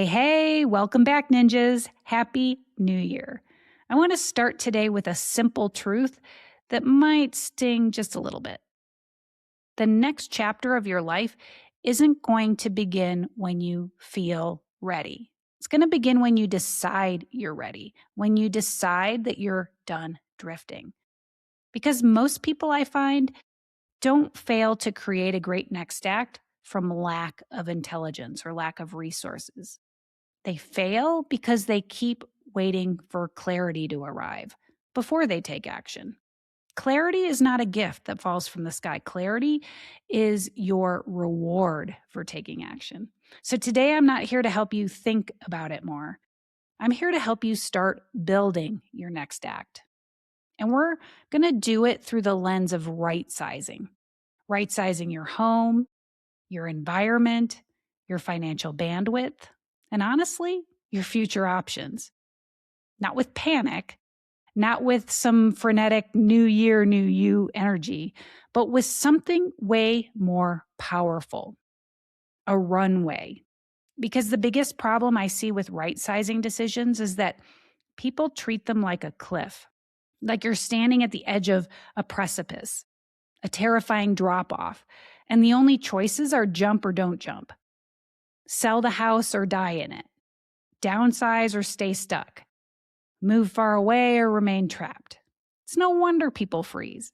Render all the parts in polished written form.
Hey, welcome back, ninjas. Happy New Year. I want to start today with a simple truth that might sting just a little bit. The next chapter of your life isn't going to begin when you feel ready. It's going to begin when you decide you're ready, when you decide that you're done drifting. Because most people I find don't fail to create a great next act from lack of intelligence or lack of resources. They fail because they keep waiting for clarity to arrive before they take action. Clarity is not a gift that falls from the sky. Clarity is your reward for taking action. So today, I'm not here to help you think about it more. I'm here to help you start building your next act. And we're going to do it through the lens of right sizing. Right sizing your home, your environment, your financial bandwidth, and honestly, your future options. Not with panic, not with some frenetic new year, new you energy, but with something way more powerful, a runway. Because the biggest problem I see with right sizing decisions is that people treat them like a cliff, like you're standing at the edge of a precipice, a terrifying drop off, and the only choices are jump or don't jump. Sell the house or die in it. Downsize or stay stuck. Move far away or remain trapped. It's no wonder people freeze.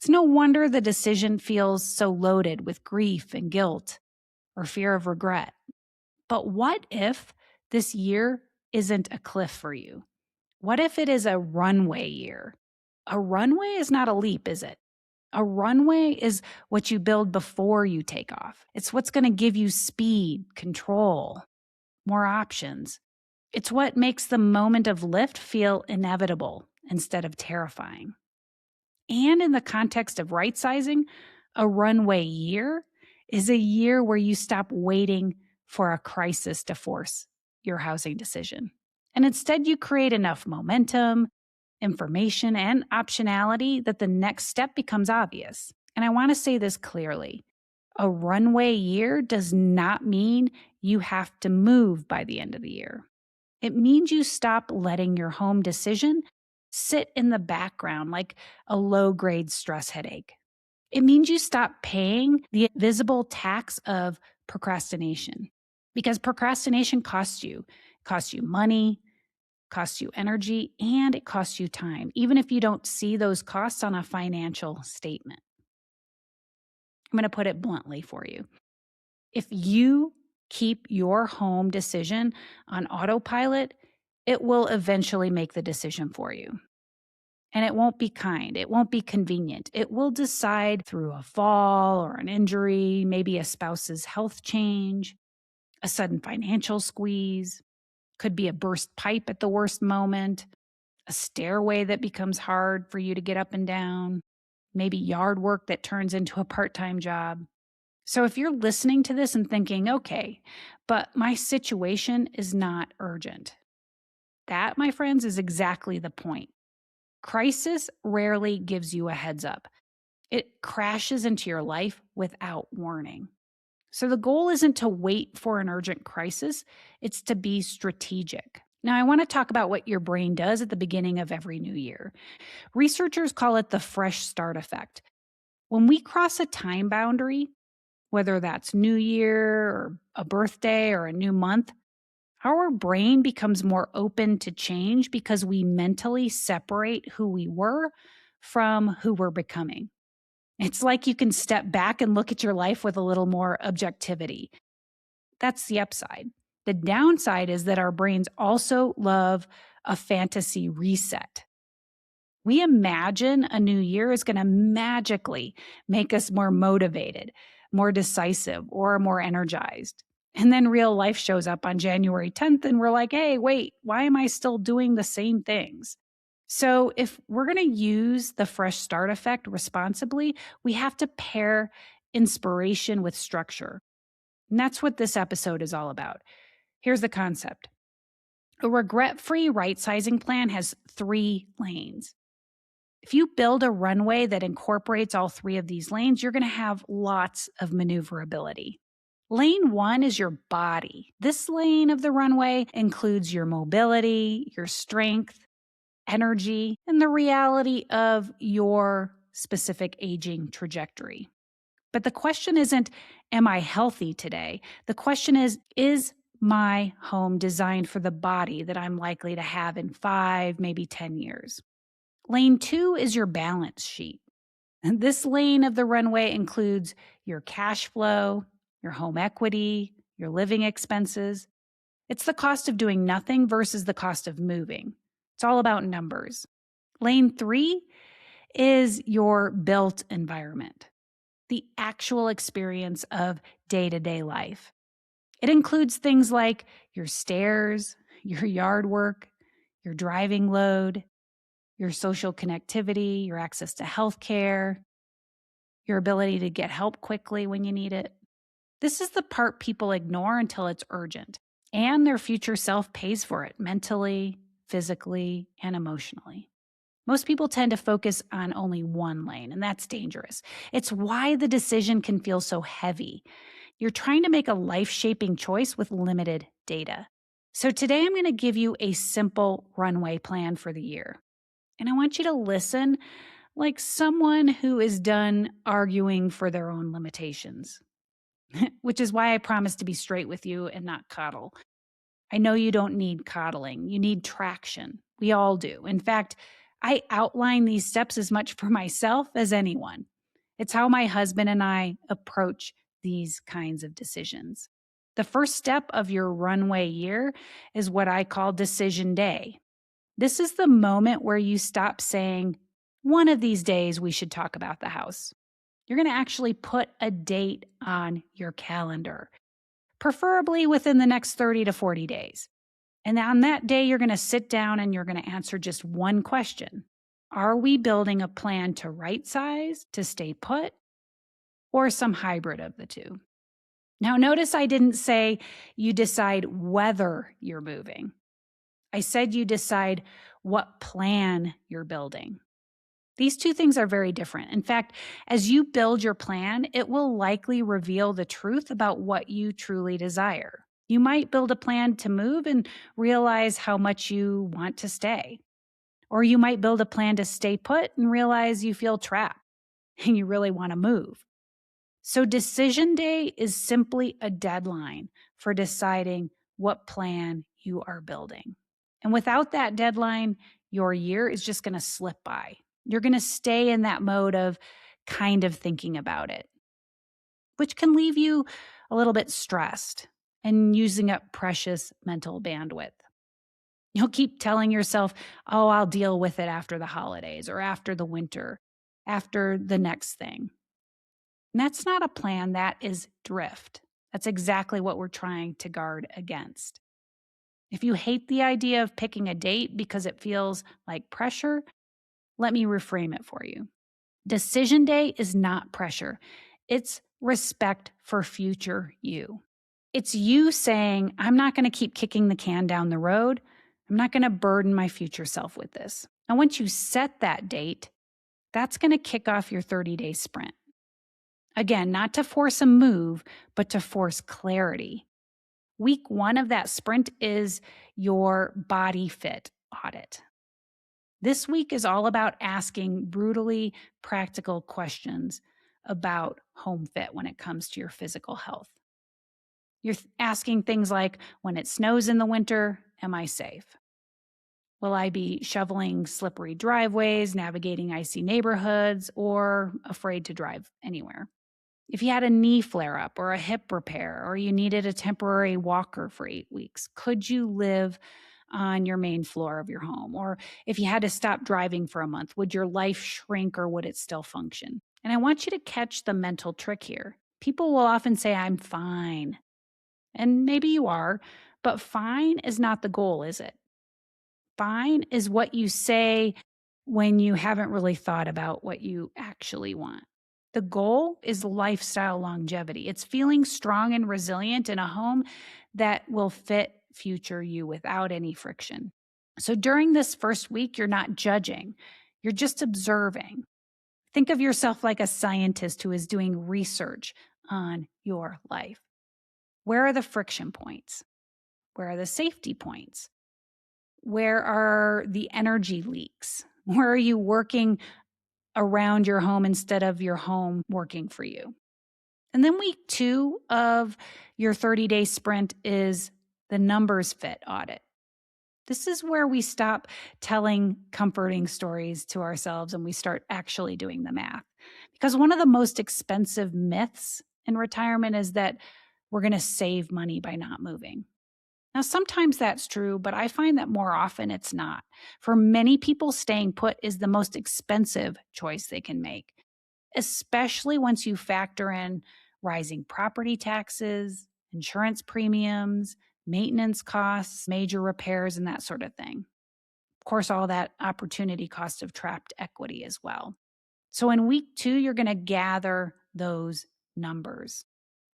It's no wonder the decision feels so loaded with grief and guilt or fear of regret. But what if this year isn't a cliff for you? What if it is a runway year? A runway is not a leap, is it? A runway is what you build before you take off. It's what's going to give you speed, control, more options. It's what makes the moment of lift feel inevitable instead of terrifying. And in the context of right sizing, a runway year is a year where you stop waiting for a crisis to force your housing decision. And instead, you create enough momentum, information, and optionality that the next step becomes obvious. And I want to say this clearly. A runway year does not mean you have to move by the end of the year. It means you stop letting your home decision sit in the background like a low-grade stress headache. It means you stop paying the invisible tax of procrastination, because procrastination costs you money, costs you energy, and it costs you time, even if you don't see those costs on a financial statement. I'm going to put it bluntly for you. If you keep your home decision on autopilot, it will eventually make the decision for you. And it won't be kind. It won't be convenient. It will decide through a fall or an injury, maybe a spouse's health change, a sudden financial squeeze, could be a burst pipe at the worst moment, a stairway that becomes hard for you to get up and down, maybe yard work that turns into a part-time job. So if you're listening to this and thinking, okay, but my situation is not urgent. That, my friends, is exactly the point. Crisis rarely gives you a heads up. It crashes into your life without warning. So the goal isn't to wait for an urgent crisis, it's to be strategic. Now, I want to talk about what your brain does at the beginning of every new year. Researchers call it the fresh start effect. When we cross a time boundary, whether that's New Year or a birthday or a new month, our brain becomes more open to change because we mentally separate who we were from who we're becoming. It's like you can step back and look at your life with a little more objectivity. That's the upside. The downside is that our brains also love a fantasy reset. We imagine a new year is going to magically make us more motivated, more decisive, or more energized. And then real life shows up on January 10th and we're like, hey, wait, why am I still doing the same things? So if we're going to use the fresh start effect responsibly, we have to pair inspiration with structure. And that's what this episode is all about. Here's the concept. A regret-free right-sizing plan has 3 lanes. If you build a runway that incorporates all 3 of these lanes, you're going to have lots of maneuverability. Lane 1 is your body. This lane of the runway includes your mobility, your strength, energy, and the reality of your specific aging trajectory. But the question isn't, am I healthy today? The question is my home designed for the body that I'm likely to have in 5, maybe 10 years? Lane 2 is your balance sheet. And this lane of the runway includes your cash flow, your home equity, your living expenses. It's the cost of doing nothing versus the cost of moving. It's all about numbers. Lane 3 is your built environment, the actual experience of day-to-day life. It includes things like your stairs, your yard work, your driving load, your social connectivity, your access to healthcare, your ability to get help quickly when you need it. This is the part people ignore until it's urgent, and their future self pays for it mentally, physically, and emotionally. Most people tend to focus on only one lane, and that's dangerous. It's why the decision can feel so heavy. You're trying to make a life-shaping choice with limited data. So today I'm going to give you a simple runway plan for the year. And I want you to listen like someone who is done arguing for their own limitations, which is why I promise to be straight with you and not coddle. I know you don't need coddling. You need traction. We all do. In fact, I outline these steps as much for myself as anyone. It's how my husband and I approach these kinds of decisions. The first step of your runway year is what I call decision day. This is the moment where you stop saying, one of these days we should talk about the house. You're going to actually put a date on your calendar, preferably within the next 30 to 40 days. And on that day, you're going to sit down and you're going to answer just one question. Are we building a plan to right size, to stay put, or some hybrid of the two? Now, notice I didn't say you decide whether you're moving. I said you decide what plan you're building. These two things are very different. In fact, as you build your plan, it will likely reveal the truth about what you truly desire. You might build a plan to move and realize how much you want to stay. Or you might build a plan to stay put and realize you feel trapped and you really want to move. So decision day is simply a deadline for deciding what plan you are building. And without that deadline, your year is just going to slip by. You're going to stay in that mode of kind of thinking about it, which can leave you a little bit stressed and using up precious mental bandwidth. You'll keep telling yourself, oh, I'll deal with it after the holidays or after the winter, after the next thing. And that's not a plan, that is drift. That's exactly what we're trying to guard against. If you hate the idea of picking a date because it feels like pressure, let me reframe it for you. Decision day is not pressure. It's respect for future you. It's you saying, I'm not going to keep kicking the can down the road. I'm not going to burden my future self with this. And once you set that date, that's going to kick off your 30-day sprint. Again, not to force a move, but to force clarity. Week 1 of that sprint is your body fit audit. This week is all about asking brutally practical questions about home fit when it comes to your physical health. You're asking things like, when it snows in the winter, am I safe? Will I be shoveling slippery driveways, navigating icy neighborhoods, or afraid to drive anywhere? If you had a knee flare-up or a hip repair, or you needed a temporary walker for 8 weeks, could you live on your main floor of your home? Or if you had to stop driving for a month, would your life shrink or would it still function? And I want you to catch the mental trick here. People will often say, I'm fine. And maybe you are, but fine is not the goal, is it? Fine is what you say when you haven't really thought about what you actually want. The goal is lifestyle longevity. It's feeling strong and resilient in a home that will fit future you without any friction. So during this first week, you're not judging, you're just observing. Think of yourself like a scientist who is doing research on your life. Where are the friction points? Where are the safety points? Where are the energy leaks? Where are you working around your home instead of your home working for you? And then week 2 of your 30-day sprint is the numbers fit audit. This is where we stop telling comforting stories to ourselves and we start actually doing the math. Because one of the most expensive myths in retirement is that we're going to save money by not moving. Now, sometimes that's true, but I find that more often it's not. For many people, staying put is the most expensive choice they can make, especially once you factor in rising property taxes, insurance premiums, maintenance costs, major repairs, and that sort of thing. Of course, all that opportunity cost of trapped equity as well. So in week 2, you're going to gather those numbers.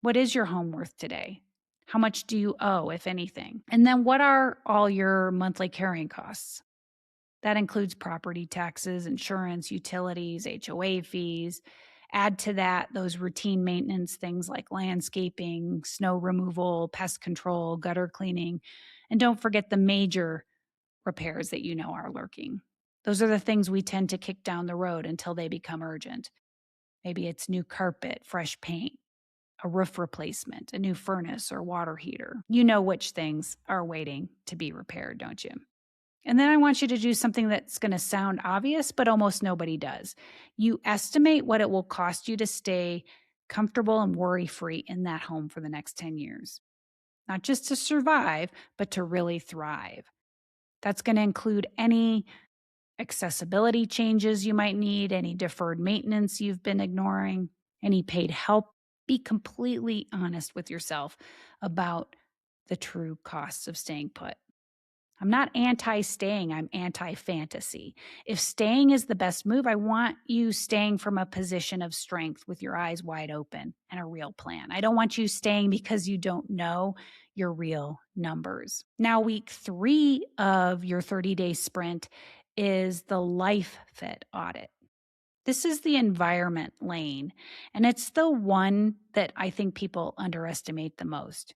What is your home worth today? How much do you owe, if anything? And then what are all your monthly carrying costs? That includes property taxes, insurance, utilities, HOA fees. Add to that those routine maintenance things like landscaping, snow removal, pest control, gutter cleaning. And don't forget the major repairs that you know are lurking. Those are the things we tend to kick down the road until they become urgent. Maybe it's new carpet, fresh paint, a roof replacement, a new furnace or water heater. You know which things are waiting to be repaired, don't you? And then I want you to do something that's going to sound obvious, but almost nobody does. You estimate what it will cost you to stay comfortable and worry-free in that home for the next 10 years. Not just to survive, but to really thrive. That's going to include any accessibility changes you might need, any deferred maintenance you've been ignoring, any paid help. Be completely honest with yourself about the true costs of staying put. I'm not anti-staying, I'm anti-fantasy. If staying is the best move, I want you staying from a position of strength with your eyes wide open and a real plan. I don't want you staying because you don't know your real numbers. Now, week 3 of your 30-day sprint is the life fit audit. This is the environment lane, and it's the one that I think people underestimate the most.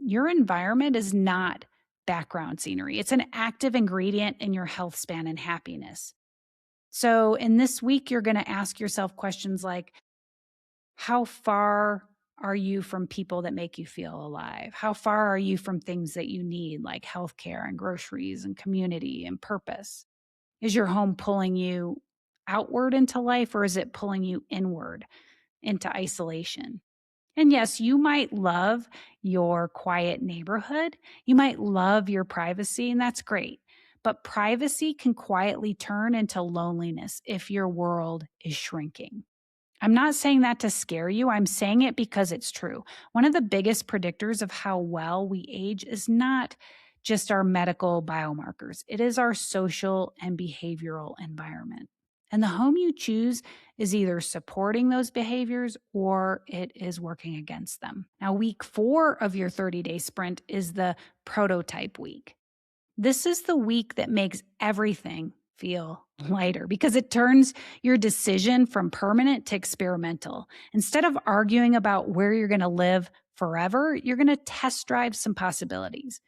Your environment is not background scenery. It's an active ingredient in your health span and happiness. So, in this week, you're going to ask yourself questions like, how far are you from people that make you feel alive? How far are you from things that you need, like healthcare and groceries and community and purpose? Is your home pulling you outward into life, or is it pulling you inward into isolation? And yes, you might love your quiet neighborhood. You might love your privacy, and that's great. But privacy can quietly turn into loneliness if your world is shrinking. I'm not saying that to scare you. I'm saying it because it's true. One of the biggest predictors of how well we age is not just our medical biomarkers, it is our social and behavioral environment. And the home you choose is either supporting those behaviors or it is working against them. Now, week 4 of your 30-day sprint is the prototype week. This is the week that makes everything feel lighter because it turns your decision from permanent to experimental. Instead of arguing about where you're going to live forever, you're going to test drive some possibilities.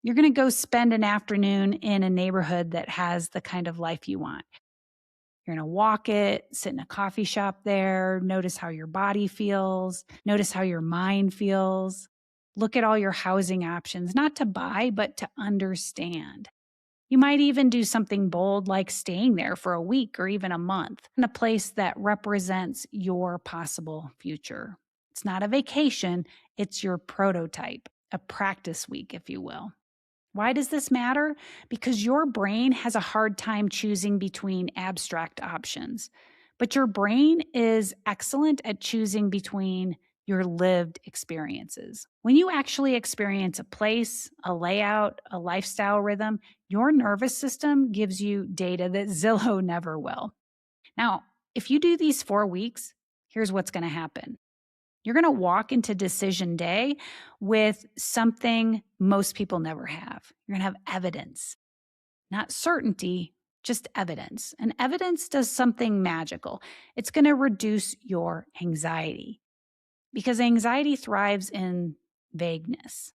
You're going to go spend an afternoon in a neighborhood that has the kind of life you want. You're going to walk it, sit in a coffee shop there, notice how your body feels, notice how your mind feels. Look at all your housing options, not to buy, but to understand. You might even do something bold like staying there for a week or even a month in a place that represents your possible future. It's not a vacation, it's your prototype, a practice week, if you will. Why does this matter? Because your brain has a hard time choosing between abstract options, but your brain is excellent at choosing between your lived experiences. When you actually experience a place, a layout, a lifestyle rhythm, your nervous system gives you data that Zillow never will. Now, if you do these 4 weeks, here's what's going to happen. You're going to walk into decision day with something most people never have. You're going to have evidence, not certainty, just evidence. And evidence does something magical. It's going to reduce your anxiety because anxiety thrives in vagueness.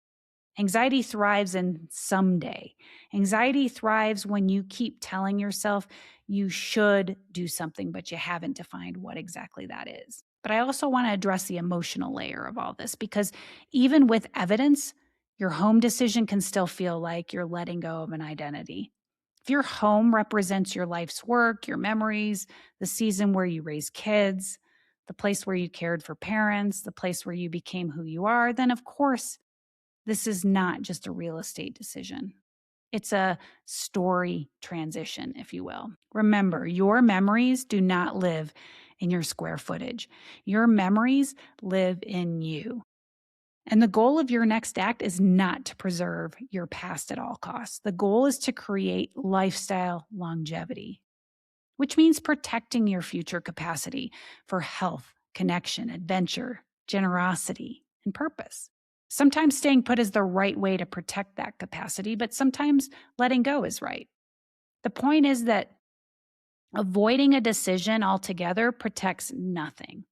Anxiety thrives in someday. Anxiety thrives when you keep telling yourself you should do something, but you haven't defined what exactly that is. But I also want to address the emotional layer of all this because even with evidence, your home decision can still feel like you're letting go of an identity. If your home represents your life's work, your memories, the season where you raised kids, the place where you cared for parents, the place where you became who you are, then of course, this is not just a real estate decision. It's a story transition, if you will. Remember, your memories do not live in your square footage. Your memories live in you. And the goal of your next act is not to preserve your past at all costs. The goal is to create lifestyle longevity, which means protecting your future capacity for health, connection, adventure, generosity, and purpose. Sometimes staying put is the right way to protect that capacity, but sometimes letting go is right. The point is that avoiding a decision altogether protects nothing.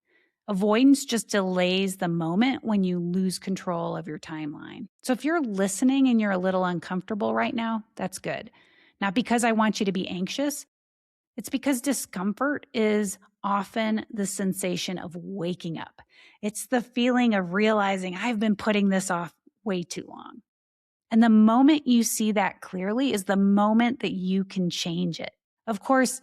Avoidance just delays the moment when you lose control of your timeline. So if you're listening and you're a little uncomfortable right now, that's good. Not because I want you to be anxious, it's because discomfort is often the sensation of waking up. It's the feeling of realizing I've been putting this off way too long. And the moment you see that clearly is the moment that you can change it. Of course,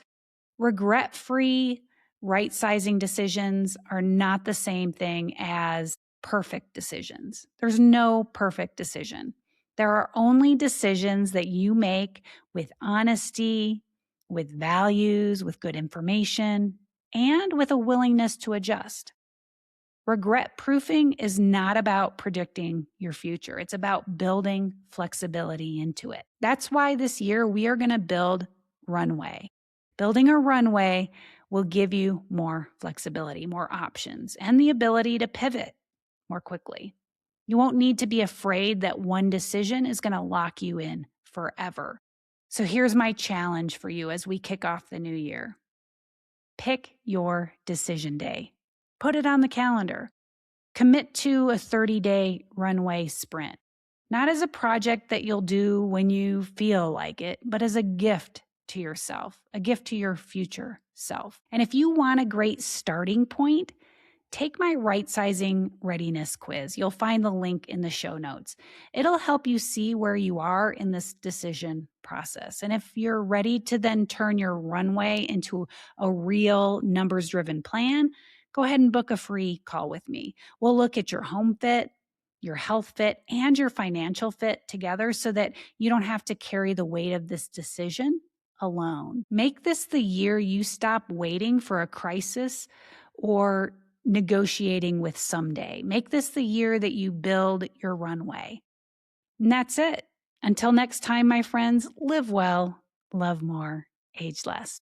regret-free, right-sizing decisions are not the same thing as perfect decisions. There's no perfect decision. There are only decisions that you make with honesty, with values, with good information, and with a willingness to adjust. Regret proofing is not about predicting your future. It's about building flexibility into it. That's why this year we are going to build Runway. Building a runway will give you more flexibility, more options, and the ability to pivot more quickly. You won't need to be afraid that one decision is going to lock you in forever. So here's my challenge for you as we kick off the new year. Pick your decision day. Put it on the calendar. Commit to a 30-day runway sprint, not as a project that you'll do when you feel like it, but as a gift to yourself, a gift to your future self. And if you want a great starting point, take my Rightsizing readiness quiz. You'll find the link in the show notes. It'll help you see where you are in this decision process. And if you're ready to then turn your runway into a real numbers-driven plan, go ahead and book a free call with me. We'll look at your home fit, your health fit, and your financial fit together so that you don't have to carry the weight of this decision alone. Make this the year you stop waiting for a crisis or negotiating with someday. Make this the year that you build your runway. And that's it. Until next time, my friends, live well, love more, age less.